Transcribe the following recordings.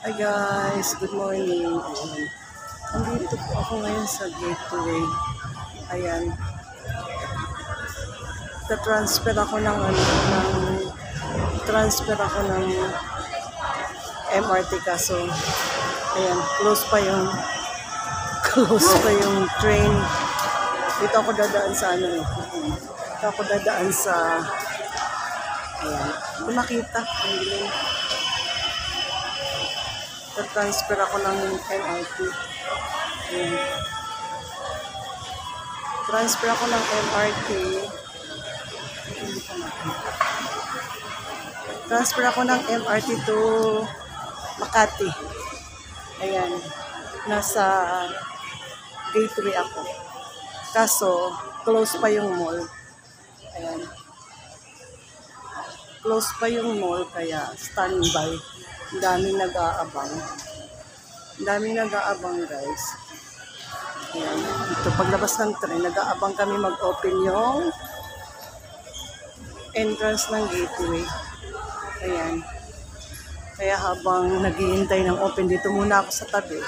Hi guys, good morning. Nandito po ako ngayon sa gateway. Ayan. Transfer ako ng MRT kaso ayan, close pa yung train. Dito ako dadaan sa Dito ako dadaan sa ayan. Kung makita, transfer ako ng MRT. Ayan. Transfer ako ng MRT. Transfer ako ng MRT to Makati. Ayan. Nasa gateway ako. Kaso, close pa yung mall. Ayan. Close pa yung mall, kaya standby. Ang daming nag-aabang. Ang daming nag-aabang, guys. Ayan. Ito, paglabas ng train, nag-aabang kami mag-open yung entrance ng gateway. Ayan. Kaya habang naghihintay ng open, dito muna ako sa tabi.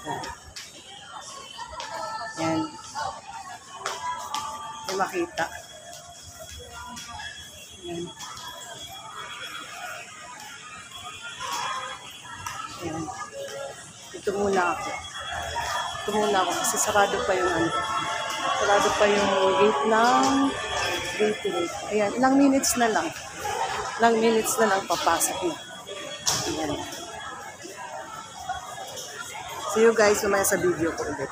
Ayan. Ayan. May makita. Ayan. Ayan. Dito muna ako. Dito muna ako kasi sarado pa yung sarado pa yung gate ng gateway. Ayan. Ilang minutes na lang. Ilang minutes na lang papasok na. Ayan. See you guys mamaya sa video ko ulit.